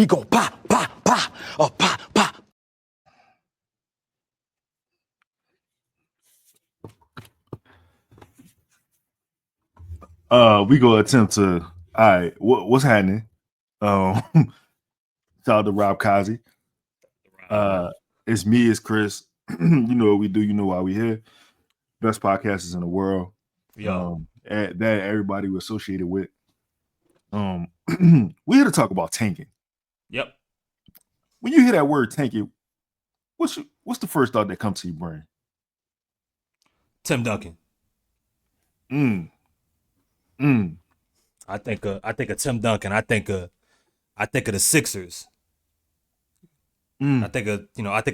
We gon' pop, pop, pop, pop, pop. We gonna attempt to. All right, what's happening? Shout out to Rob Kazi. It's me, it's Chris. You know what we do. You know why we here. Best podcasters in the world. That everybody was associated with. We're here to talk about tanking. Yep. When you hear that word tanking, what's the first thought that comes to your brain? Tim Duncan. I think of Tim Duncan. I think of the Sixers. I think of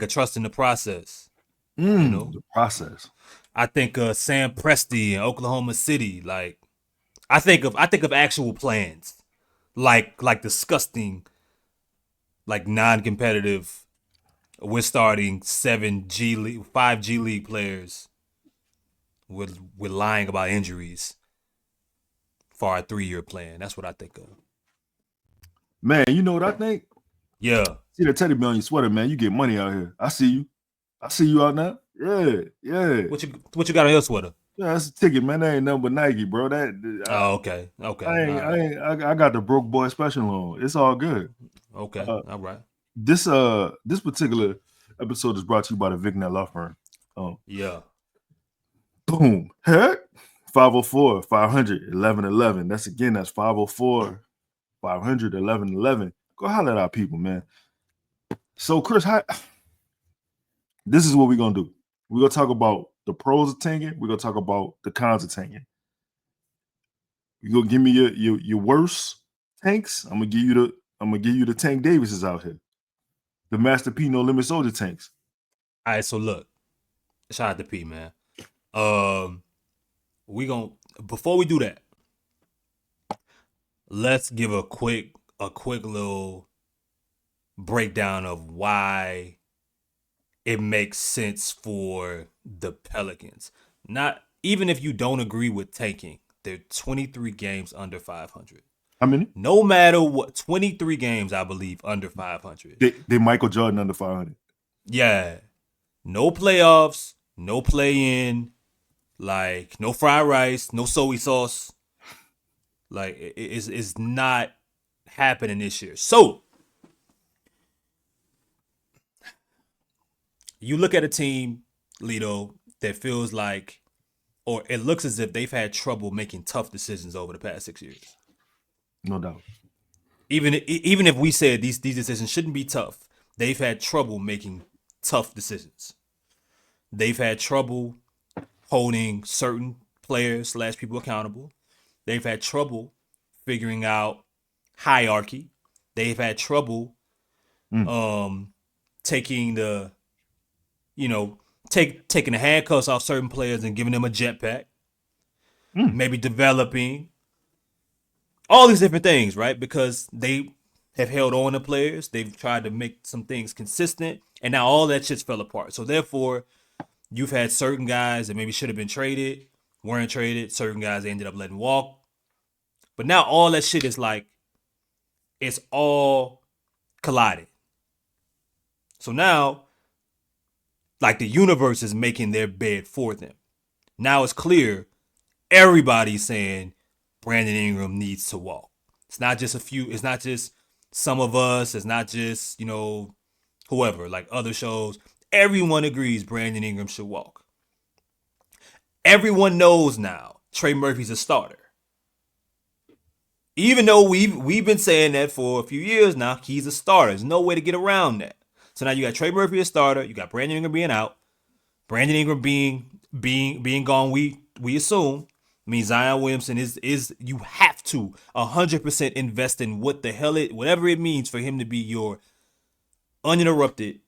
trust in the process. The process. I think of Sam Presti in Oklahoma City. Like, I think of actual plans, like disgusting, like non-competitive. We're starting 5 G League players. We're lying about injuries for our 3-year plan. That's what I think of. Man, you know what I think? Yeah. See that teddy bear on your sweater, man. You get money out here. I see you out now. Yeah. What you got on your sweater? Yeah, that's a ticket, man. That ain't nothing but Nike, bro. Okay. I got the broke boy special on. It's all good. Okay. All right. This particular episode is brought to you by the Vignet Law Firm. Yeah. Boom. Heck. 504-500-1111. That's 504-500-1111. Go holler at our people, man. So, Chris, this is what we're going to do. We're going to talk about the pros of tanking. We're going to talk about the cons of tanking. You're going to give me your worst tanks. I'm going to give you the Tank Davises out here. The Master P No Limit Soldier tanks. All right, so look. Shout out to P, man. Before we do that, let's give a quick little breakdown of why it makes sense for the Pelicans. Not even if you don't agree with tanking, they're 23 games under 500. How many? No matter what, 23 games, I believe, under 500. They Michael Jordan under 500. Yeah. No playoffs, no play-in, like no fried rice, no soy sauce. Like it's not happening this year. So you look at a team, Lito, that feels like, or it looks as if they've had trouble making tough decisions over the past 6 years. No doubt. Even if we said these decisions shouldn't be tough, they've had trouble making tough decisions. They've had trouble holding certain players / people accountable. They've had trouble figuring out hierarchy. They've had trouble taking the taking the handcuffs off certain players and giving them a jetpack. Maybe developing all these different things, right? Because they have held on to players. They've tried to make some things consistent, and now all that shit's fell apart. So therefore, you've had certain guys that maybe should have been traded, weren't traded. Certain guys they ended up letting walk. But now all that shit is like, it's all collided. So now, like, the universe is making their bed for them. Now it's clear everybody's saying Brandon Ingram needs to walk. It's not just a few. It's not just some of us. It's not just, whoever, like other shows. Everyone agrees Brandon Ingram should walk. Everyone knows now Trey Murphy's a starter. Even though we've been saying that for a few years now, he's a starter. There's no way to get around that. So now you got Trey Murphy a starter. You got Brandon Ingram being out. Brandon Ingram being gone. We assume means Zion Williamson is you have to 100% invest in whatever it means for him to be your uninterrupted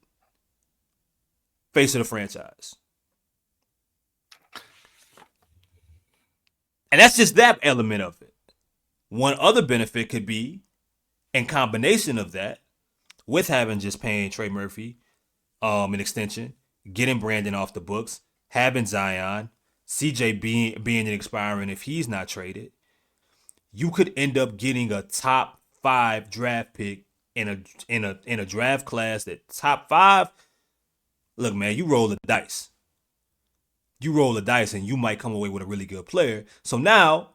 face of the franchise. And that's just that element of it. One other benefit could be, in combination of that, with having just paying Trey Murphy an extension, getting Brandon off the books, having Zion, CJ being an expiring if he's not traded, you could end up getting a top 5 draft pick in a draft class that top 5, look, man, you roll the dice. You roll the dice and you might come away with a really good player. So now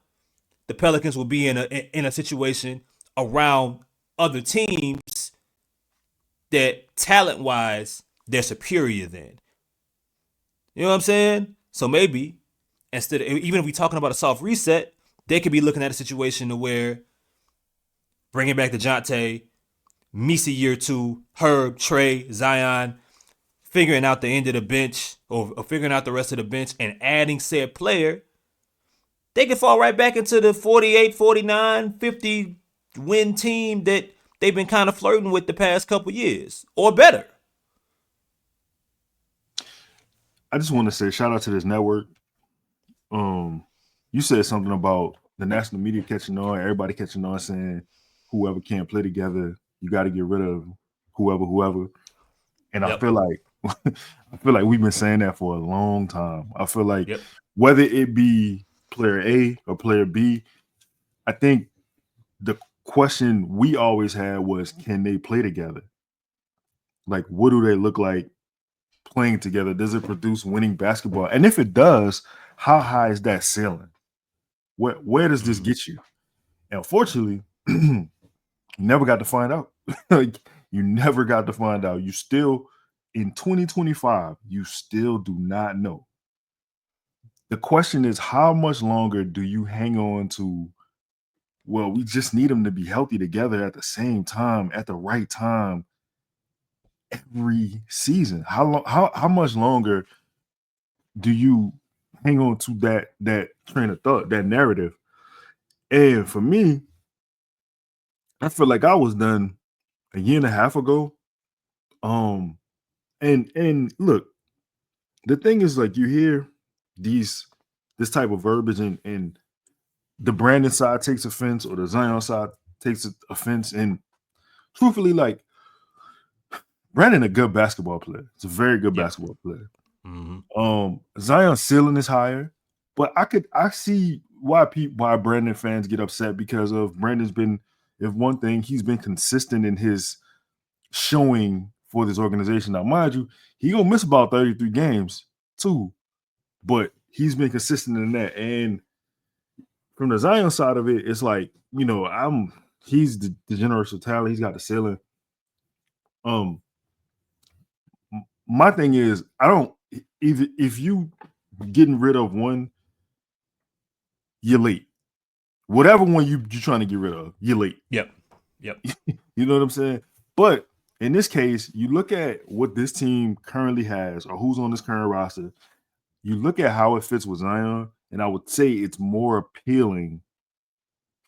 the Pelicans will be in a situation around other teams that talent wise they're superior than. You know what I'm saying? So maybe instead of, even if we're talking about a soft reset, they could be looking at a situation to where bringing back DeJounte, Misa year 2, Herb, Trey, Zion, figuring out the end of the bench or figuring out the rest of the bench and adding said player, they can fall right back into the 48, 49, 50 win team that they've been kind of flirting with the past couple years or better. I just want to say shout out to this network. You said something about the national media catching on, everybody catching on, saying whoever can't play together, you got to get rid of whoever. And yep. I feel like we've been saying that for a long time. I feel like whether it be player A or player B, I think the question we always had was, can they play together? Like, what do they look like playing together? Does it produce winning basketball? And if it does, how high is that ceiling? Where does this get you? And unfortunately, you never got to find out. You never got to find out. You still, in 2025, you still do not know. The question is, how much longer do you hang on to, well, we just need them to be healthy together at the same time, at the right time, every season? How much longer do you hang on to that train of thought, that narrative? And for me, I feel like I was done a year and a half ago. And look, the thing is, like, you hear this type of verbiage and the Brandon side takes offense or the Zion side takes offense. And truthfully, like, Brandon a good basketball player. It's a very good basketball player. Mm-hmm. Zion's ceiling is higher, but I see why Brandon fans get upset, because of Brandon's been, if one thing, he's been consistent in his showing for this organization. Now, mind you, he gonna miss about 33 games too, but he's been consistent in that. And from the Zion side of it, it's like, you know, he's the generational talent. He's got the ceiling. My thing is, I don't, if you getting rid of one, you're late. Whatever one you're trying to get rid of, you're late. Yep. You know what I'm saying? But in this case, you look at what this team currently has, or who's on this current roster. You look at how it fits with Zion, and I would say it's more appealing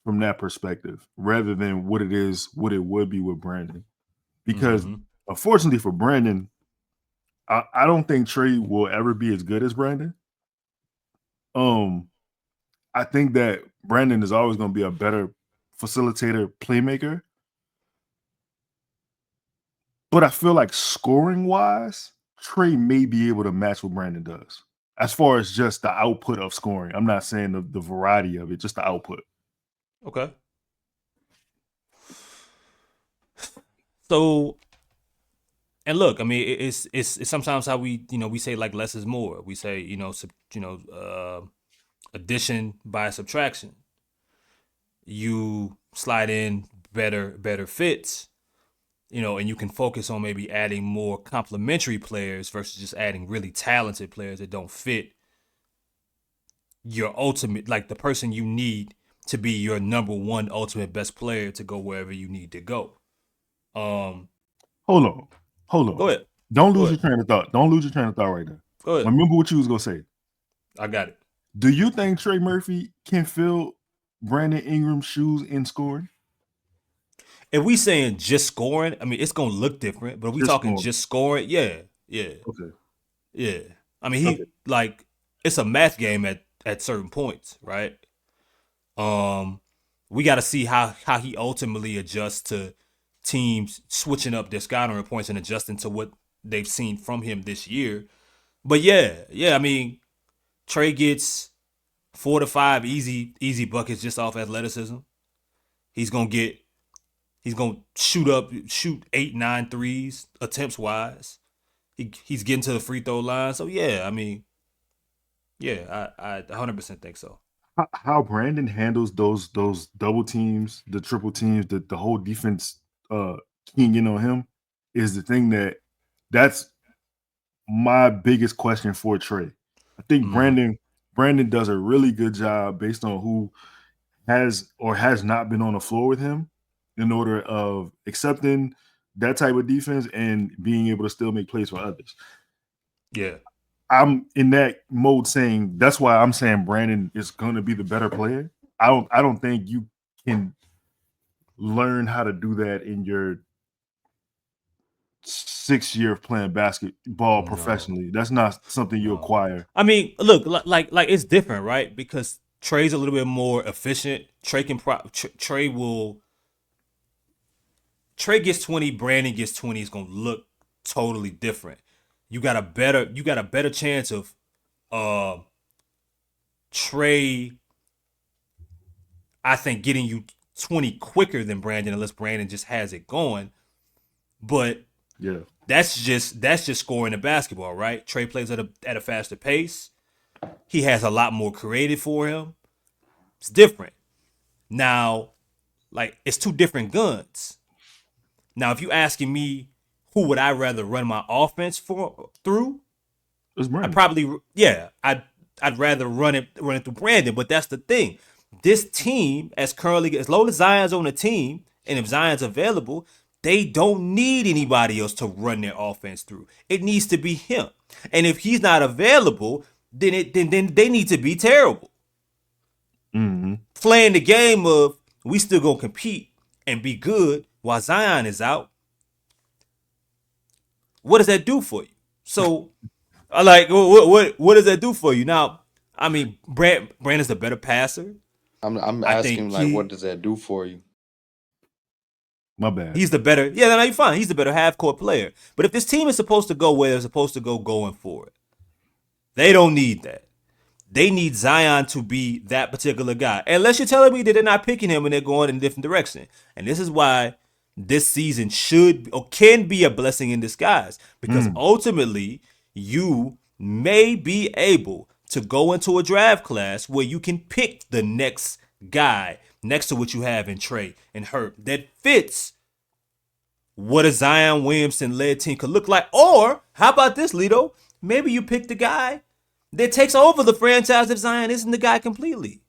from that perspective rather than what it would be with Brandon. Because unfortunately for Brandon, I don't think TREY will ever be as good as Brandon. I think that Brandon is always going to be a better facilitator, playmaker. But I feel like scoring-wise, TREY may be able to match what Brandon does. As far as just the output of scoring. I'm not saying the variety of it, just the output. Okay. So, and look, I mean, it's sometimes how we say, like, less is more. We say, addition by subtraction. You slide in better fits, and you can focus on maybe adding more complementary players versus just adding really talented players that don't fit your ultimate, like, the person you need to be your number one ultimate best player to go wherever you need to go. Hold on. Go ahead. Don't lose your train of thought. Don't lose your train of thought right now. Go ahead. Remember what you was gonna say. I got it. Do you think Trey Murphy can fill Brandon Ingram's shoes in scoring? If we saying just scoring, I mean, it's gonna look different. But if we talking just scoring, yeah. Okay. Yeah. I mean, like, it's a math game at certain points, right? We got to see how he ultimately adjusts to teams switching up their scouting reports and adjusting to what they've seen from him this year. But yeah, I mean, Trey gets 4 to 5 easy buckets just off athleticism. He's gonna get He's gonna shoot 8, 9 threes attempts wise. He's getting to the free throw line. So yeah, I mean, yeah, I 100% think so. How Brandon handles those double teams, the triple teams, the whole defense keying in on him is the thing that's my biggest question for Trey. I think Brandon does a really good job based on who has or has not been on the floor with him in order of accepting that type of defense and being able to still make plays for others. Yeah. I'm in that mode saying that's why I'm saying Brandon is going to be the better player. I don't think you can learn how to do that in your 6 year of playing basketball professionally. That's not something you acquire. I mean, look, like it's different, right? Because Trey's a little bit more efficient. Trey gets 20, Brandon gets 20. It's gonna look totally different. You got a better chance of Trey, I think, getting you 20 quicker than Brandon, unless Brandon just has it going. But yeah, that's just scoring the basketball, right? Trey plays at a faster pace. He has a lot more created for him. It's different. Now, like, it's two different guns. Now, if you asking me who would I rather run my offense through, it's Brandon. I'd rather run it through Brandon. But that's the thing. This team, as long as Zion's on the team, and if Zion's available, they don't need anybody else to run their offense through. It needs to be him. And if he's not available, then they need to be terrible. Playing the game of we still gonna compete and be good while Zion is out. What does that do for you? So, what does that do for you? Now, I mean, Brandon's the better passer. I'm asking, like, what does that do for you? My bad. He's the better. Yeah, no, you're fine. He's the better half-court player. But if this team is supposed to go where they're supposed to go going forward, they don't need that. They need Zion to be that particular guy. Unless you're telling me that they're not picking him and they're going in a different direction. And this is why this season should or can be a blessing in disguise. Because ultimately, you may be able to go into a draft class where you can pick the next guy next to what you have in Trey and Herb that fits what a Zion Williamson-led team could look like. Or, how about this, Lito? Maybe you pick the guy that takes over the franchise if Zion isn't the guy completely.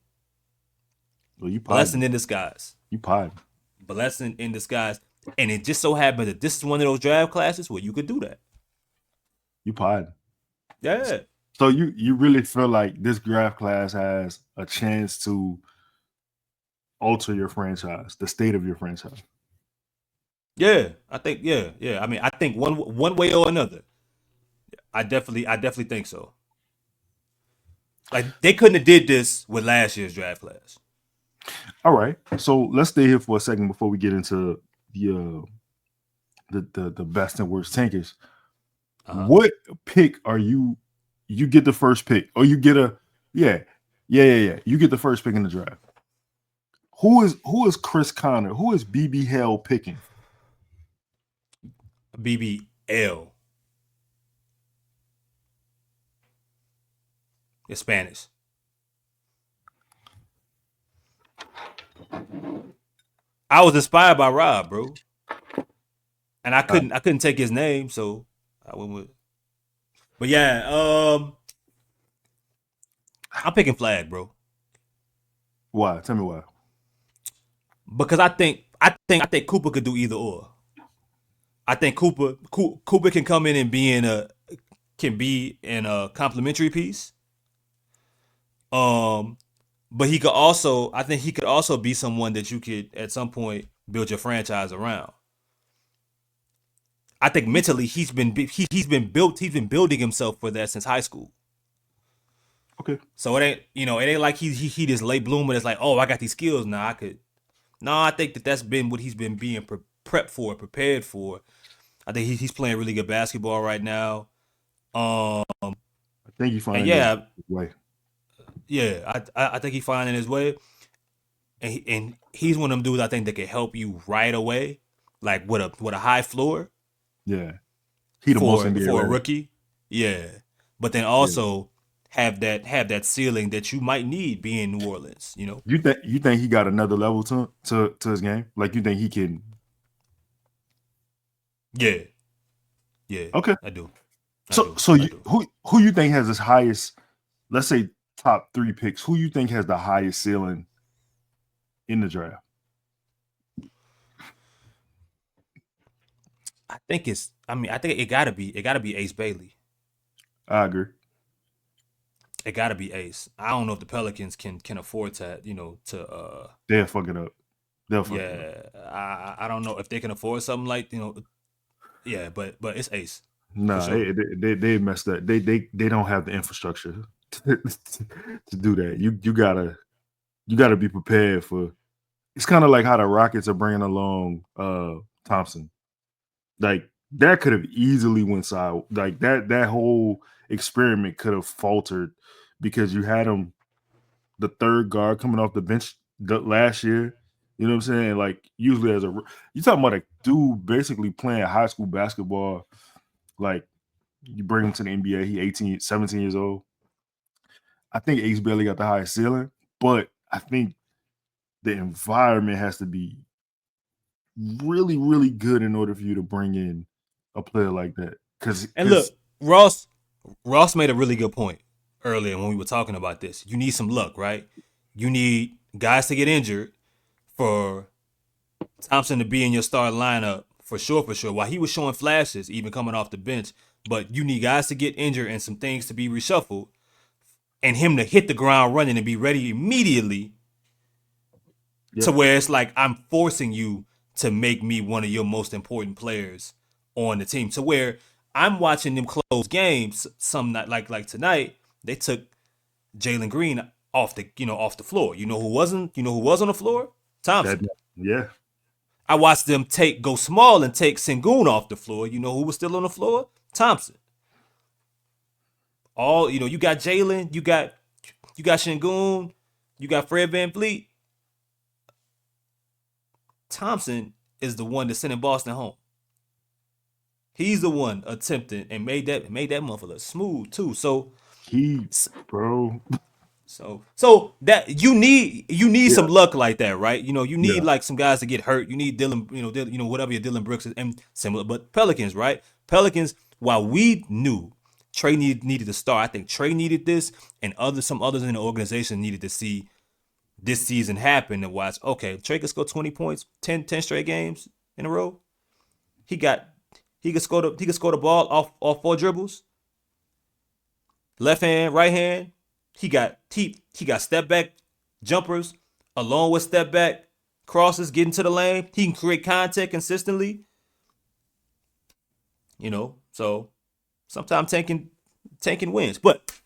Well, you blessing in disguise. You pied. Blessing in disguise. And it just so happened that this is one of those draft classes where you could do that. You pied. Yeah. So you really feel like this draft class has a chance to alter your franchise, the state of your franchise? Yeah, I think yeah. I mean, I think one way or another. I definitely think so. Like, they couldn't have did this with last year's draft class. All right, so let's stay here for a second before we get into the best and worst tankers. What pick are you? You get the first pick, or you get a yeah. You get the first pick in the draft. Who is Chris Conner? Who is BB Hell picking? BBL. It's Spanish. I was inspired by Rob, bro. And I couldn't take his name, so I went with. But yeah, I'm picking Flag, bro. Why? Tell me why. Because I think Cooper could do either or. I think Cooper can come in and be in a complimentary piece. But he could also, I think he could also be someone that you could at some point build your franchise around. I think mentally he's been building himself for that since high school. Okay. So it ain't like he just late bloomer. It's like, oh, I got these skills now. I think that's been what he's been being prepared for. I think he's playing really good basketball right now. I think he finding his way. Yeah, I think he's finding his way. and he's one of them dudes I think that can help you right away, like with a high floor. Yeah, he the most NBA for a ready. rookie. Yeah, but then Yeah. also have that ceiling that you might need being New Orleans. You know, You think he got another level to his game? Like you think he can? yeah, Okay. I do. So I do. who you think has his highest? Let's say top 3 picks. Who you think has the highest ceiling in the draft? I think it's. I mean, I think it gotta be Ace Bailey. I agree. It gotta be Ace. I don't know if the Pelicans can afford to, They'll fuck it up. I don't know if they can afford something like, yeah, but it's Ace. Nah, sure. they messed up. They don't have the infrastructure to do that. You gotta be prepared for. It's kind of like how the Rockets are bringing along Thompson. Like that could have easily went side. Like that whole experiment could have faltered because you had him the third guard coming off the bench last year. You know what I'm saying? Like usually you talking about a dude basically playing high school basketball. Like you bring him to the NBA, he 18, 17 years old. I think Ace Bailey got the highest ceiling, but I think the environment has to be really, really good in order for you to bring in a player like that. And look, Ross made a really good point earlier when we were talking about this. You need some luck, right? You need guys to get injured for Thompson to be in your starting lineup for sure. While he was showing flashes, even coming off the bench, but you need guys to get injured and some things to be reshuffled, and him to hit the ground running and be ready immediately. Yep. To where it's like I'm forcing you to make me one of your most important players on the team. To where I'm watching them close games. Some night, like tonight, they took Jalen Green off the floor. You know who was on the floor? Thompson. Yeah. I watched them go small and take Sengun off the floor. You know who was still on the floor? Thompson. You got Jalen, you got Sengun, you got Fred VanVleet. Thompson is the one that's sending Boston home. He's the one attempting and made that motherfucker smooth too. So bro. So that you need some luck like that, right? You need like some guys to get hurt. You need Dylan, whatever your Dylan Brooks is and similar. But Pelicans, right? Pelicans, while we knew TREY needed to start, I think TREY needed this, and some others in the organization needed to see this season happen and watch. Okay, TREY could score 20 points, 10 straight games in a row. He could score the ball off 4 dribbles. Left hand, right hand. He got step back jumpers along with step back crosses, getting to the lane. He can create contact consistently. So sometimes tanking wins. But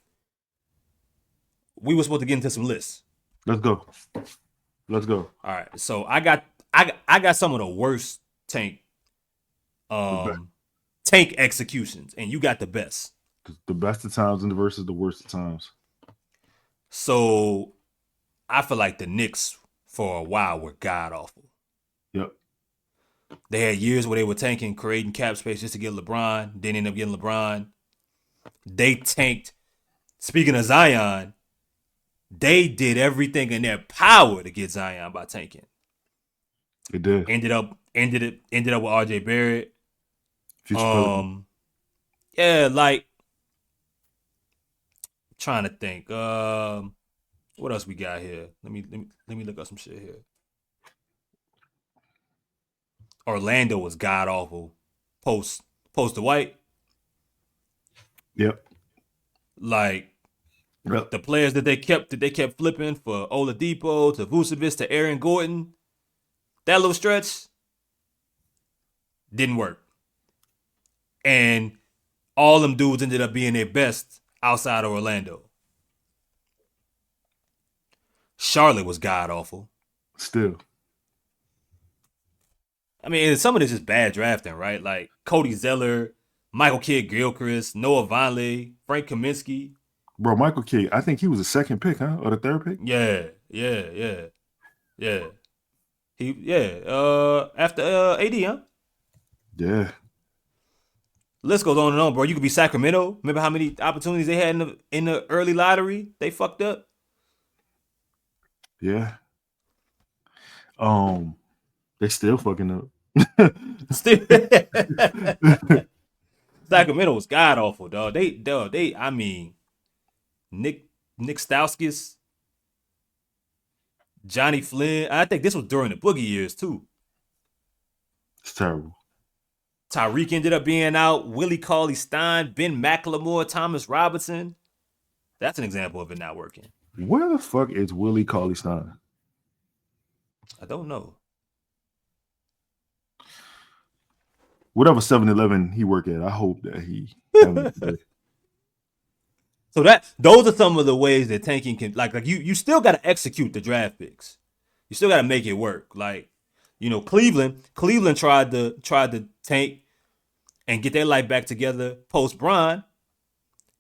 we were supposed to get into some lists. Let's go. All right. So I got some of the worst tank executions, and you got the best. The best of times and versus the worst of times. So I feel like the Knicks for a while were god awful. Yep. They had years where they were tanking, creating cap space just to get LeBron. Didn't end up getting LeBron. They tanked. Speaking of Zion, they did everything in their power to get Zion by tanking. They did. Ended up with RJ Barrett. Yeah, like trying to think. What else we got here? Let me look up some shit here. Orlando was god awful. Post Dwight. Yep. Like the players that they kept flipping for Oladipo to Vucevic to Aaron Gordon. That little stretch didn't work. And all them dudes ended up being their best outside of Orlando. Charlotte was god awful. Still. I mean, some of this is bad drafting, right? Like Cody Zeller, Michael Kidd-Gilchrist, Noah Vonleh, Frank Kaminsky. Bro, Michael Kidd, I think he was the second pick, huh? Or the third pick? Yeah. Yeah. After AD, huh? Yeah. List goes on and on, bro. You could be Sacramento. Remember how many opportunities they had in the early lottery? They fucked up. Yeah. They still fucking up. Still, Sacramento was god awful, dog. I mean, Nick Stauskas, Johnny Flynn. I think this was during the Boogie years too. It's terrible. Tyreek ended up being out. Willie Cauley-Stein, Ben McLemore, Thomas Robinson. That's an example of it not working. Where the fuck is Willie Cauley-Stein? I don't know. Whatever 7-Eleven he work at, I hope that he. So those are some of the ways that tanking can like you still got to execute the draft picks. You still got to make it work. Like, Cleveland tried to tank and get their life back together post Bron,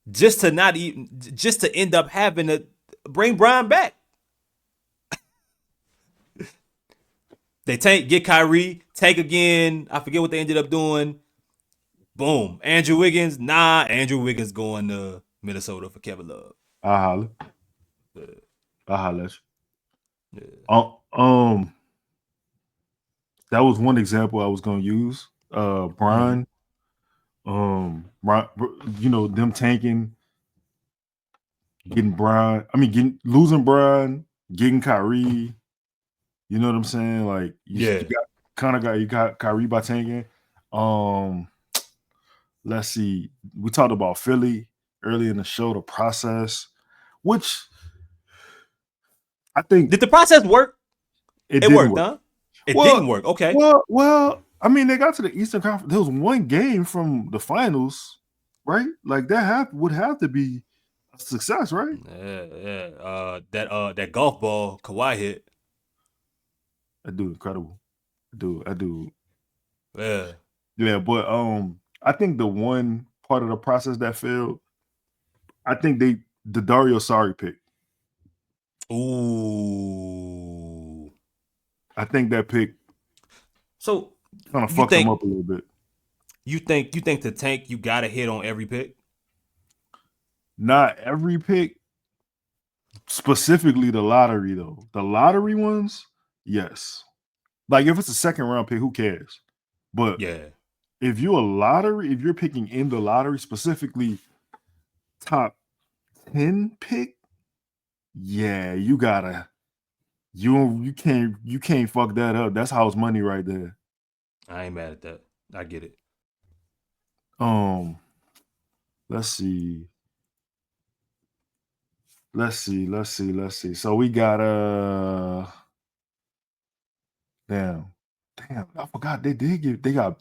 just to end up having to bring Bron back. They get Kyrie, tank again. I forget what they ended up doing. Boom. Andrew Wiggins. Andrew Wiggins going to Minnesota for Kevin Love. I holler. Yeah. I holler at you. Yeah. That was one example I was gonna use. Brian. Them tanking, getting Brian. I mean, losing Brian, getting Kyrie. You know what I'm saying? Like, you got Kyrie by tanking. Let's see. We talked about Philly early in the show, the process, which I think did the process work? It worked, huh? It didn't work. Okay. Well, I mean, they got to the Eastern Conference. There was one game from the finals, right? Like that would have to be a success, right? Yeah. That golf ball Kawhi hit. That dude incredible. I do. Yeah. Yeah, but I think the one part of the process that failed, I think the Dario Sari pick. Ooh. I think that pick so kind of fucked him up a little bit. You think to tank you gotta hit on every pick? Not every pick. Specifically the lottery, though. The lottery ones, yes. Like if it's a second round pick, who cares? But yeah, if you're picking in the lottery, specifically top 10 pick, yeah, you gotta you can't fuck that up. That's house money right there. I ain't mad at that. I get it. Let's see. So we got damn, I forgot they got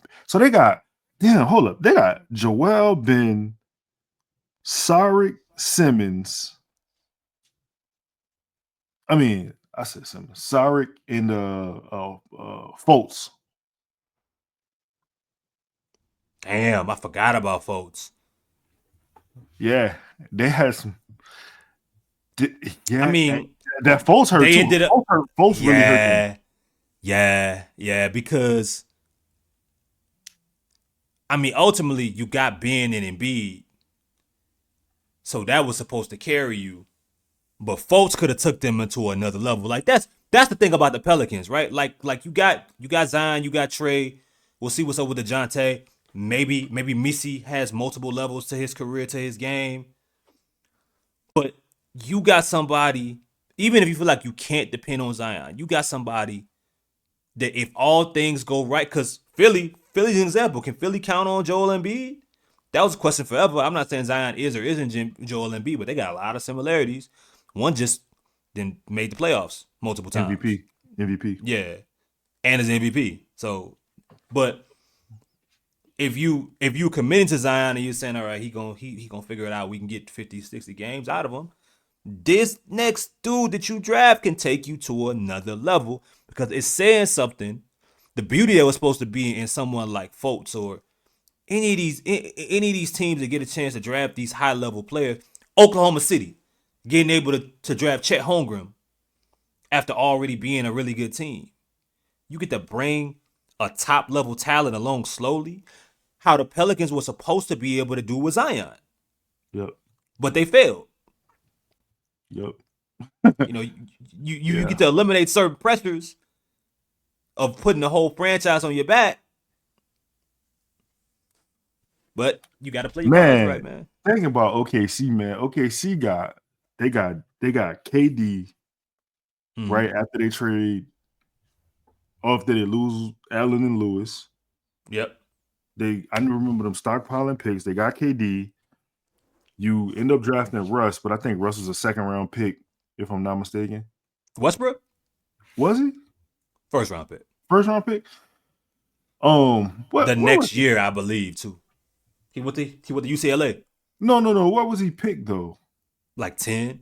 hold up. They got Joel Ben, Saric Simmons. I mean, I said Simmons. Saric and Fultz. Damn, I forgot about Fultz. Yeah, they had some. Yeah, I mean, that Fultz hurt they too. ended up. Fultz really hurt them. Yeah, because I mean, ultimately, you got Ben and Embiid, so that was supposed to carry you. But Fultz could have took them into another level. Like that's the thing about the Pelicans, right? Like you got Zion, you got Trey. We'll see what's up with DeJounte. Maybe Missy has multiple levels to his career, to his game. But you got somebody, even if you feel like you can't depend on Zion, you got somebody that if all things go right, because Philly's an example. Can Philly count on Joel Embiid? That was a question forever. I'm not saying Zion is or isn't Joel Embiid, but they got a lot of similarities. One just then made the playoffs multiple times. MVP. Yeah. And is MVP. So, but if you committing to Zion and you're saying, all right, he gonna figure it out, we can get 50, 60 games out of him, this next dude that you draft can take you to another level because it's saying something. The beauty that was supposed to be in someone like Fultz or any of these teams that get a chance to draft these high level players, Oklahoma City getting able to draft Chet Holmgren, after already being a really good team. You get to bring a top level talent along slowly. How the Pelicans were supposed to be able to do with Zion. Yep. But they failed. Yep. You know, you get to eliminate certain pressures of putting the whole franchise on your back. But you got to play your cards right, man. Thinking about OKC, man. OKC got KD right after they trade, after they lose Allen and Lewis. Yep. I remember them stockpiling picks. They got KD. You end up drafting Russ, but I think Russ was a second-round pick, if I'm not mistaken. Westbrook? Was he? First-round pick. First-round pick? The next year, I believe, too. He went to UCLA. No. What was he picked, though? Like 10.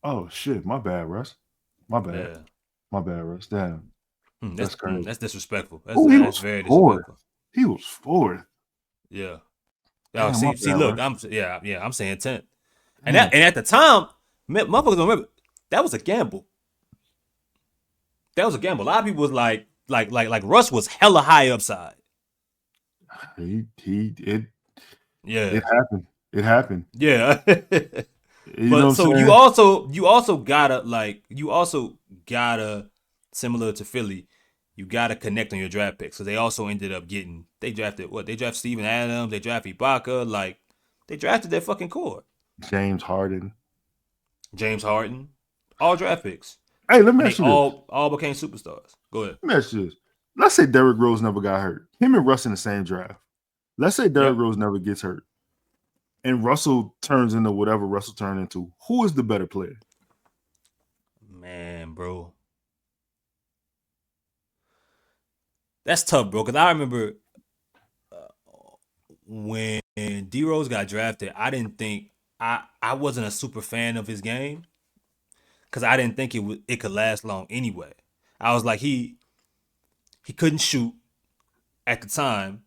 Oh, shit. My bad, Russ. My bad. Yeah. My bad, Russ. Damn. That's crazy. That's disrespectful. That's very fourth. disrespectful. He was fourth. Yeah. Damn, see, look, I'm saying 10. And at the time, motherfuckers don't remember, that was a gamble. That was a gamble. A lot of people was like Russ was hella high upside. It happened. It happened. Yeah. But so you also gotta similar to Philly, you gotta connect on your draft picks. So they also ended up they drafted Steven Adams, they drafted Ibaka, like they drafted their fucking core. James Harden, all draft picks. Hey, let me ask you this. All became superstars. Go ahead. Let me ask you this. Let's say Derrick Rose never got hurt. Him and Russ in the same draft. Let's say Derrick Rose never gets hurt. And Russell turns into whatever Russell turned into. Who is the better player? Man, bro. That's tough, bro. Because I remember when D Rose got drafted, I didn't think I wasn't a super fan of his game because I didn't think it could last long anyway. I was like he couldn't shoot at the time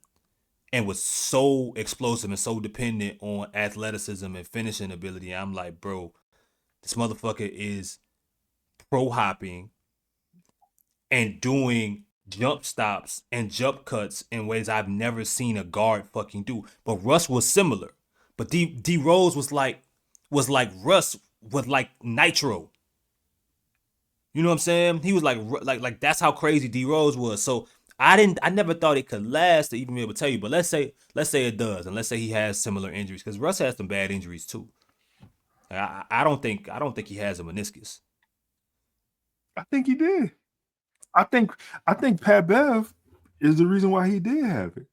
and was so explosive and so dependent on athleticism and finishing ability. I'm like, bro, this motherfucker is pro hopping and doing jump stops and jump cuts in ways I've never seen a guard fucking do. But Russ was similar. But D Rose was like Russ with like nitro. You know what I'm saying? He was like that's how crazy D Rose was. So I never thought it could last to even be able to tell you. But let's say it does, and let's say he has similar injuries, because Russ has some bad injuries too. I don't think he has a meniscus. I think he did. I think Pat Bev is the reason why he did have it.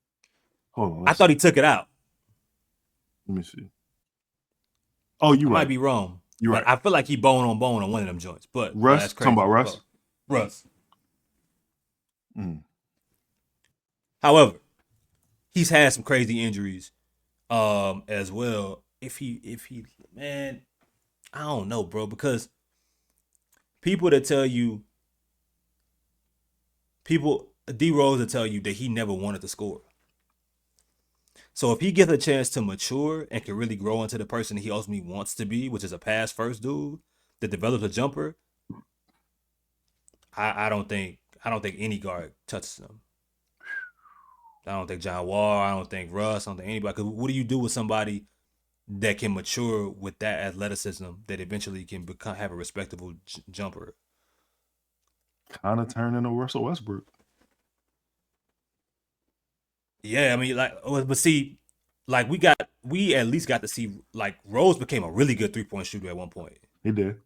Hold on. I thought he took it out. Let me see. Oh, you might be wrong. You're right. I feel like he bone on one of them joints. But Russ, that's crazy. Talking about Russ. Russ. However, he's had some crazy injuries, as well. If he, man, I don't know, bro, because people D Rose will tell you that he never wanted to score. So if he gets a chance to mature and can really grow into the person he ultimately wants to be, which is a pass first dude that develops a jumper, I don't think any guard touches him. I don't think John Wall, I don't think Russ, I don't think anybody. Because what do you do with somebody that can mature with that athleticism that eventually can have a respectable jumper? Kind of turn into Russell Westbrook. Yeah, I mean, but see, we at least got to see, like, Rose became a really good 3-point shooter at one point. He did.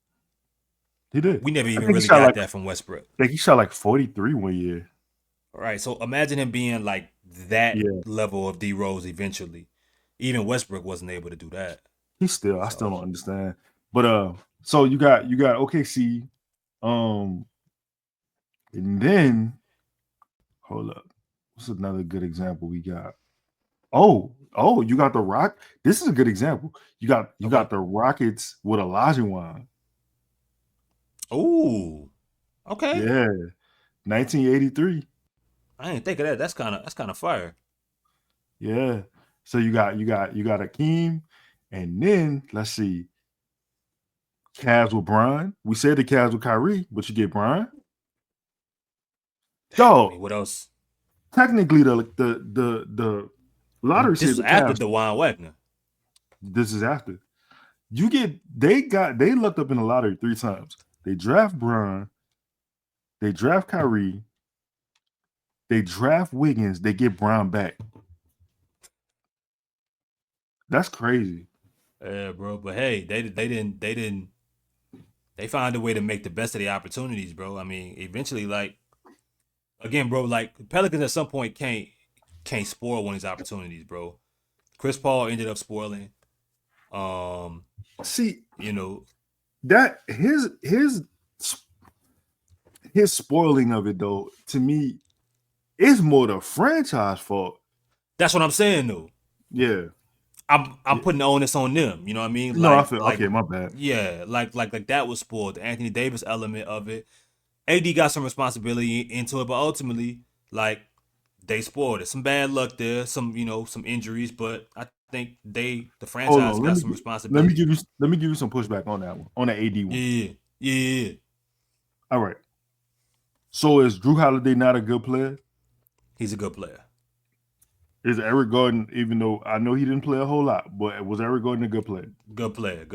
We never even really got that from Westbrook. I think he shot like 43 one year. All right, so imagine him being like that level of D Rose eventually. Even Westbrook wasn't able to do that. I still don't understand. But so you got OKC, and then hold up. What's another good example we got? Oh, you got the Rock. This is a good example. You got the Rockets with Olajuwon. Oh, okay. Yeah, 1983. I didn't think of that. That's kind of fire. Yeah. So you got Akeem, and then let's see. Cavs with Brian. We said the Cavs with Kyrie, but you get Brian. Dog. I mean, what else? Technically, the lottery This said was the after Cavs. DeJuan Wagner. This is after. They looked up in the lottery 3 times. They draft Brian. They draft Kyrie. They draft Wiggins. They get Brian back. That's crazy. Yeah, bro. But hey, they found a way to make the best of the opportunities, bro. I mean, eventually, like, again, bro, like Pelicans at some point can't spoil one of these opportunities, bro. Chris Paul ended up spoiling. See, you know, that his spoiling of it though, to me, is more the franchise fault. That's what I'm saying, though. Yeah. I'm putting the onus on them. You know what I mean? No, like, I feel like, okay. My bad. Yeah, like that was spoiled. The Anthony Davis element of it. AD got some responsibility into it, but ultimately, like, they spoiled it. Some bad luck there, some injuries, but I think the franchise got some responsibility. Let me give you some pushback on that one, on the AD one. Yeah. All right. So is Drew Holiday not a good player? He's a good player. Is Eric Gordon, even though I know he didn't play a whole lot, but was Eric Gordon a good player? Good player.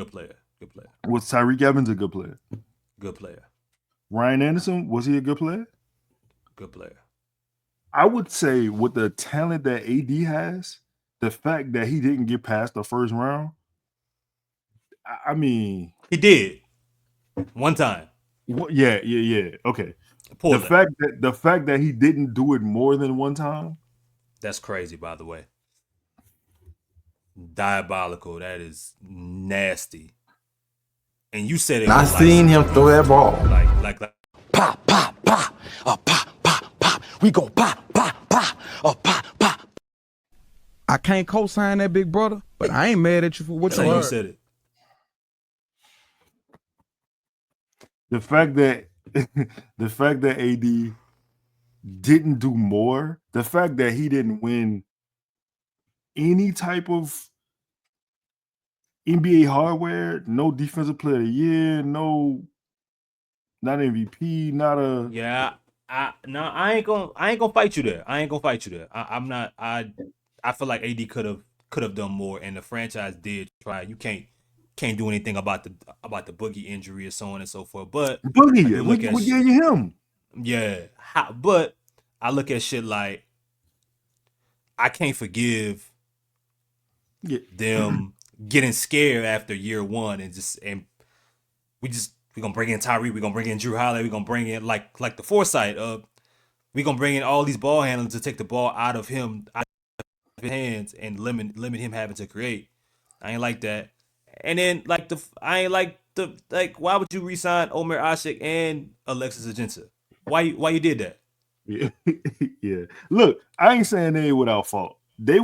Was Tyreek Evans a good player? Good player. Ryan Anderson, was he a good player? Good player. I would say with the talent that AD has, the fact that he didn't get past the first round, I mean, he did one time. Yeah. Okay. The fact that he didn't do it more than one time. That's crazy, by the way. Diabolical. That is nasty. And you said it. I seen him throw that ball. Like pop, pop, pop, pop, pop, pop. We go pop, pop, pop, pop, pop. I can't co-sign that, big brother, but I ain't mad at you for what you said it. The fact that AD didn't do more, the fact that he didn't win any type of NBA hardware, no defensive player of the year, not MVP, not a I ain't gonna fight you there. I'm not. I feel like AD could have done more, and the franchise did try. You can't do anything about the Boogie injury or so on and so forth. But Boogie, we gave you him. Yeah, but I look at shit like I can't forgive them getting scared after year one and we're gonna bring in Tyree, we're gonna bring in Drew Holiday, we're gonna bring in like the foresight of we're gonna bring in all these ball handlers to take the ball out of his hands and limit him having to create. I ain't like that. And then why would you re-sign Omer Asik and Alexis Agenta? Why you did that? Yeah. Look, I ain't saying they ain't without fault. They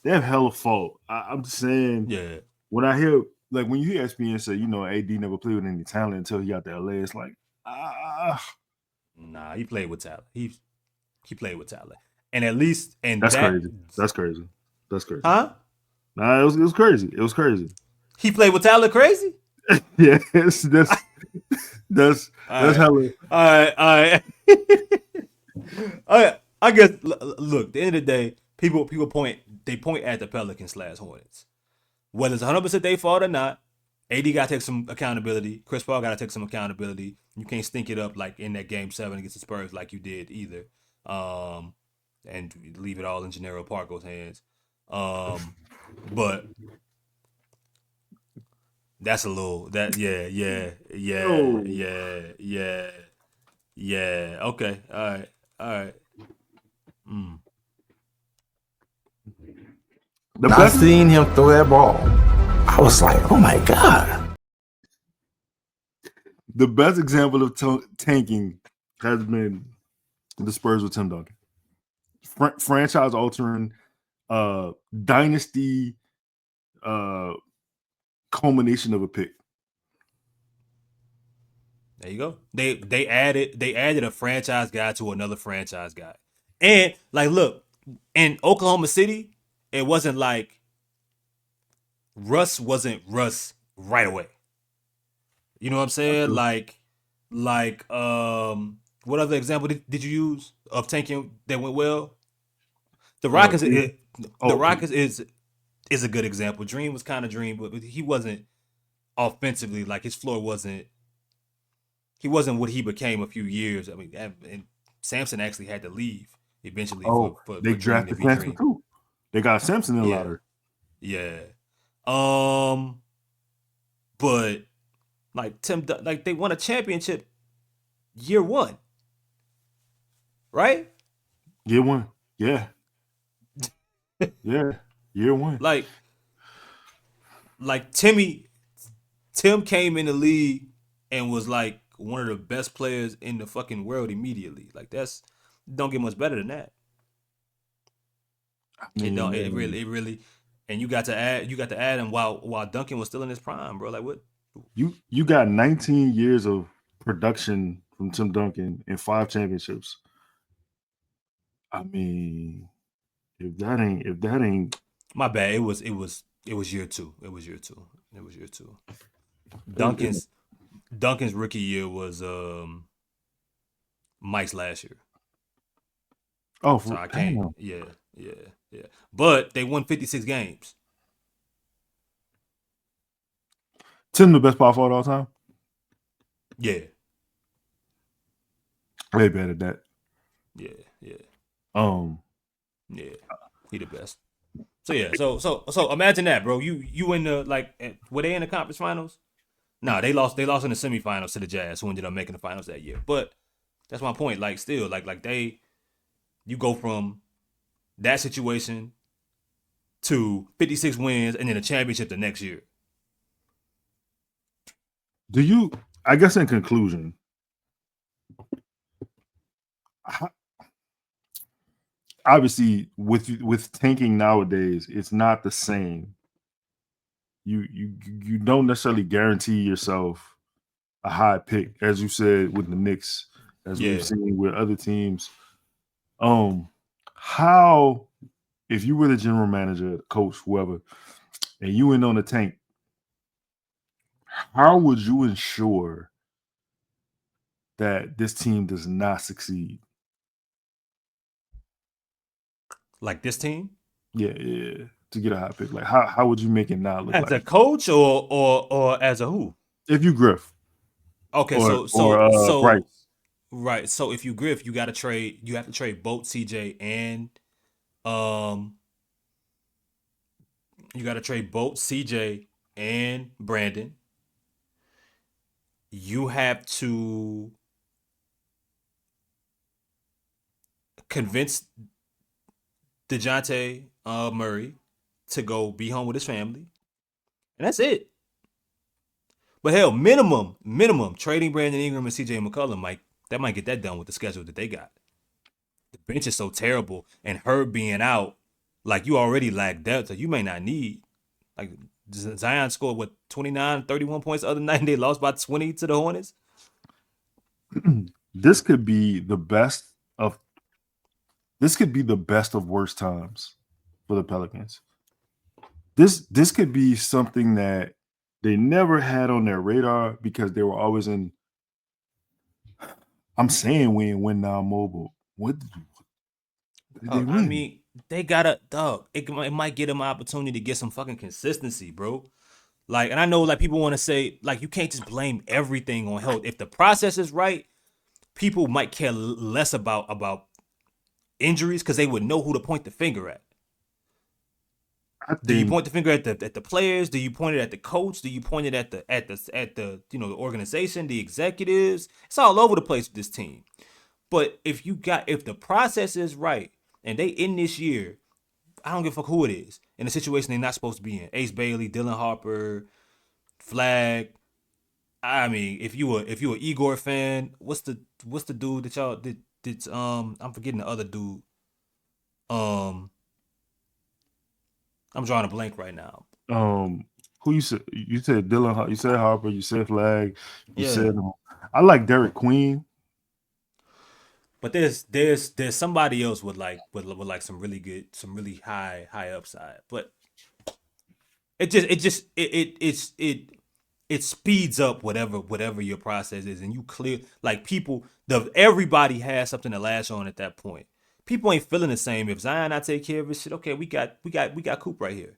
have hella fault. I'm just saying. Yeah. When I hear when you hear ESPN say, AD never played with any talent until he got to LA, it's like, Nah, he played with talent. He played with talent, and at least that's crazy. Huh? Nah, it was crazy. It was crazy. He played with talent, crazy. Yeah, that's hella. All right. I guess. Look, at the end of the day, people point at the Pelicans / Hornets. Whether it's 100% their fault or not, AD got to take some accountability. Chris Paul got to take some accountability. You can't stink it up like in that Game 7 against the Spurs like you did either, and leave it all in Gennaro Parko's hands. But that's a little yeah. Okay, all right. I seen him throw that ball. I was like, oh my God. The best example of tanking has been the Spurs with Tim Duncan. Franchise altering, dynasty culmination of a pick. There you go. They added a franchise guy to another franchise guy. And look, in Oklahoma City, it wasn't like Russ wasn't Russ right away. You know what I'm saying? Like what other example did you use of tanking that went well? The Rockets, Dream. the Rockets is a good example. Dream was kind of Dream, but he wasn't offensively, like his floor wasn't. He wasn't what he became a few years. I mean, and Sampson actually had to leave eventually for They Dream to drafted be Sampson Dream. too. They got Sampson in the Yeah, lottery. yeah. But like like they won a championship year one, right? Year one. Yeah. Yeah. Year one. Like Tim came in the league and was like one of the best players in the fucking world immediately. Like that's don't get much better than that. It don't. It really. And you got to add him while Duncan was still in his prime, bro. Like what? You got 19 years of production from Tim Duncan and 5 championships. I mean, if that ain't My bad. It was year two. It was year two. Duncan's rookie year was Mike's last year. Oh, so I can't. Damn. Yeah. But they won 56 games. Tim the best power forward all time? Yeah. Way better than that. Yeah. Yeah. He the best. So yeah, so imagine that, bro. You in the were they in the conference finals? Nah, they lost in the semifinals to the Jazz, who ended up making the finals that year. But that's my point. Like still, you go from that situation to 56 wins and then a championship the next year. I guess in conclusion, obviously with tanking nowadays, it's not the same. You don't necessarily guarantee yourself a high pick, as you said with the Knicks, as we've seen with other teams. How, if you were the general manager, coach, whoever, and you went on a tank, how would you ensure that this team does not succeed? Like this team? Yeah. To get a high pick. Like how would you make it not look as like a coach or as a who? If you Griff. Okay, so Bryce. Right. So if you Griff, you have to trade both CJ and you got to trade both CJ and Brandon. You have to convince DeJounte Murray to go be home with his family. And that's it. But hell, minimum, trading Brandon Ingram and CJ McCollum might get that done with the schedule that they got. The bench is so terrible, and Herb being out, like you already lack depth, so you may not need. Like Zion scored 29, 31 points the other night, and they lost by 20 to the Hornets. This could be the best of worst times for the Pelicans. This could be something that they never had on their radar because they were always in. I'm saying win now mobile. What did they win? I mean, they gotta it might get them an opportunity to get some fucking consistency, bro. Like, and I know people want to say you can't just blame everything on health. If the process is right, people might care less about injuries because they would know who to point the finger at. Do you point the finger at the players? Do you point it at the coach? Do you point it at the the organization, the executives? It's all over the place with this team. But if the process is right and they in this year, I don't give a fuck who it is, in a situation they're not supposed to be in. Ace Bailey, Dylan Harper, Flag. I mean, if you an Igor fan, what's the dude that y'all did I'm forgetting the other dude. I'm drawing a blank right now. Who you said? You said Dylan. You said Harper. You said Flag. You said I like Derek Queen. But there's somebody else with some really good, some really high upside. But it it speeds up whatever your process is, and you clear like people. Everybody has something to lash on at that point. People ain't feeling the same. If Zion not take care of his shit, okay, we got Coop right here.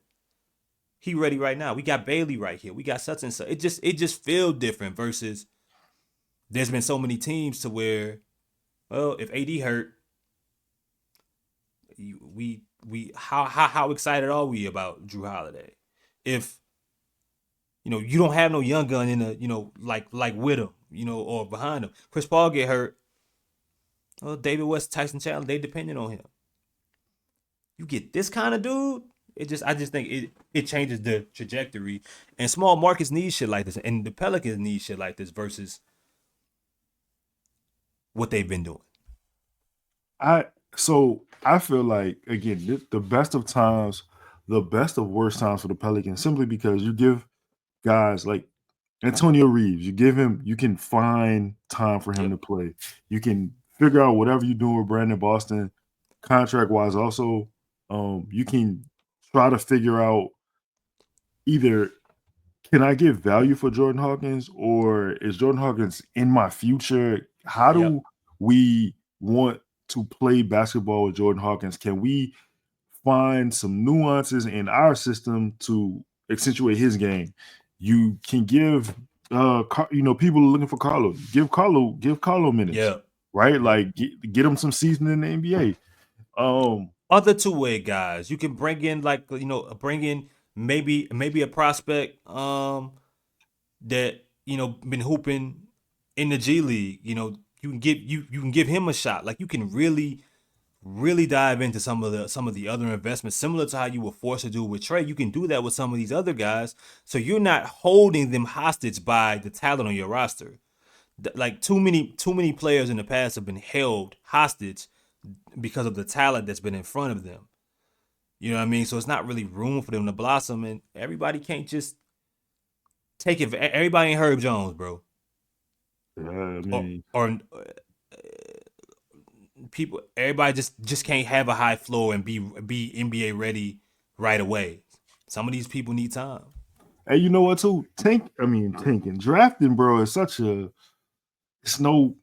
He ready right now. We got Bailey right here. We got such and such. It just feels different versus there's been so many teams to where, well, if AD hurt, how excited are we about Drew Holiday? If you don't have no young gun in the like with him, or behind him. Chris Paul get hurt. Well, David West, Tyson Chandler, they depending on him. You get this kind of dude. I just think it changes the trajectory, and small markets need shit like this, and the Pelicans need shit like this versus what they've been doing. I feel like, again, the best of times, the best of worst times for the Pelicans, simply because you give guys like Antonio Reeves, you can find time for him to play. You can figure out whatever you're doing with Brandon Boston, contract wise. Also, you can try to figure out either, can I get value for Jordan Hawkins, or is Jordan Hawkins in my future? How do we want to play basketball with Jordan Hawkins? Can we find some nuances in our system to accentuate his game? You can give people are looking for Carlo. Give Carlo minutes. Right? Like get him some season in the NBA. Other two-way guys. You can bring in maybe a prospect that been hooping in the G League. You can give him a shot. Like, you can really dive into some of the other investments, similar to how you were forced to do with TREY. You can do that with some of these other guys, so you're not holding them hostage by the talent on your roster. Like, too many players in the past have been held hostage because of the talent that's been in front of them. You know what I mean? So it's not really room for them to blossom, and everybody can't just take it. Everybody ain't Herb Jones, bro. Yeah, I mean, or people, everybody just can't have a high floor and be NBA ready right away. Some of these people need time. And you know what too? Tanking, drafting, bro, is such a. It's no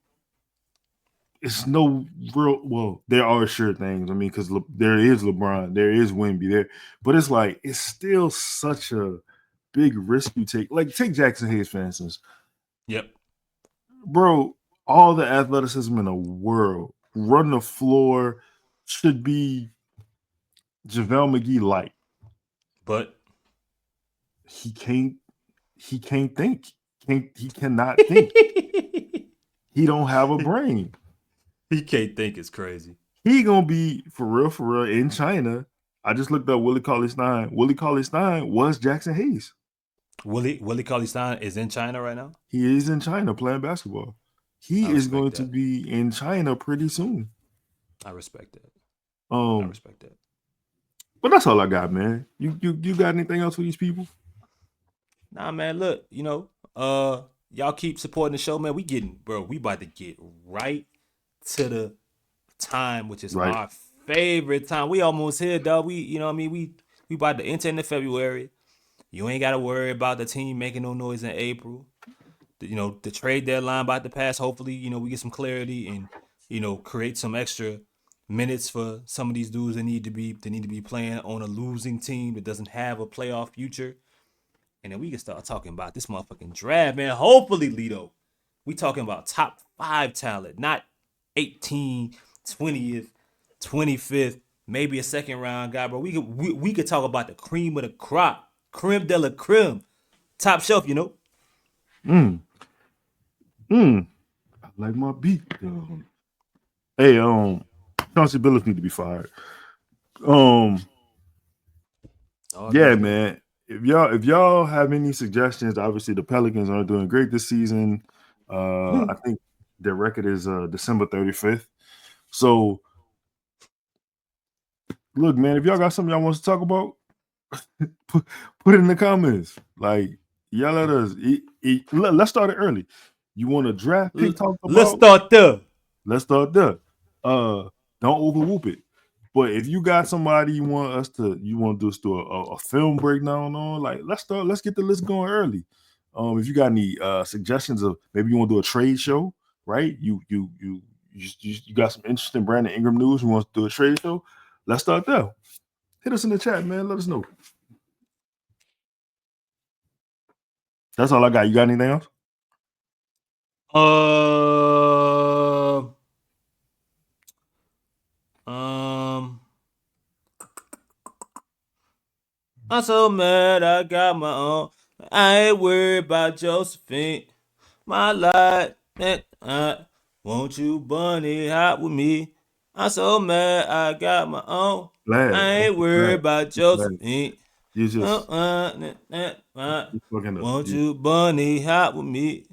real. Well, there are sure things. I mean, because there is LeBron, there is Wemby there, but it's like it's still such a big risk you take. Like, take Jackson Hayes, for instance. Yep, bro. All the athleticism in the world, run the floor, should be JaVale McGee light, but he can't think. He cannot think. He don't have a brain. He can't think. It's crazy. He gonna be for real in China. I just looked up Willie Cauley-Stein. Willie Cauley-Stein was Jackson Hayes. Willie Cauley-Stein is in China right now? He is in China playing basketball. He is going to be in China pretty soon. I respect that. I respect that. But that's all I got, man. You got anything else for these people? Nah, man. Look, y'all keep supporting the show, man. We about to get right to the time, which is our favorite time. We almost here, dog. We about to enter into February. You ain't got to worry about the team making no noise in April. The trade deadline about to pass. Hopefully, we get some clarity and create some extra minutes for some of these dudes that need to be playing on a losing team that doesn't have a playoff future. And then we can start talking about this motherfucking draft, man. Hopefully, Lito, we talking about top 5 talent, not 18th, 20th, 25th, maybe a second round guy, bro. We could talk about the cream of the crop, creme de la creme, top shelf, I like my beat, though. Hey, Chauncey Billups need to be fired. Yeah, man. If y'all have any suggestions, obviously the Pelicans aren't doing great this season. I think their record is December 35th. So, look, man, if y'all got something y'all want to talk about, put it in the comments. Like, y'all let us. Let's start it early. You want a draft pick? Talk about? Let's start there. Don't overwhoop it. But if you got somebody you want us to do a film breakdown on, like, let's get the list going early. If you got any suggestions of maybe you want to do a trade show, right? You got some interesting Brandon Ingram news. You want to do a trade show? Let's start there. Hit us in the chat, man. Let us know. That's all I got. You got anything else? I'm so mad I got my own. I ain't worried about Josephine. My life, won't you bunny hop with me? I'm so mad I got my own. Glad. I ain't worried about Josephine. You just won't you bunny hop with me?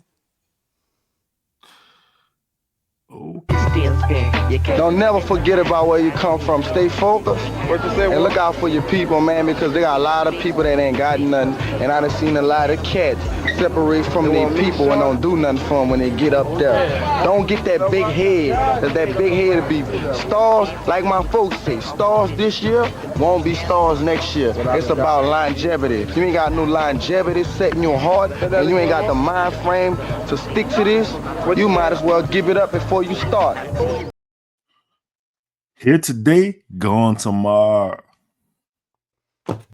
Don't never forget about where you come from. Stay focused and look out for your people, man, because they got a lot of people that ain't got nothing. And I done seen a lot of cats separate from their people and don't do nothing for them when they get up there. Don't get that big head, because that big head will be stars, like my folks say. Stars this year won't be stars next year. It's about longevity. If you ain't got no longevity set in your heart and you ain't got the mind frame to stick to this, you might as well give it up before you start. Here today, gone tomorrow.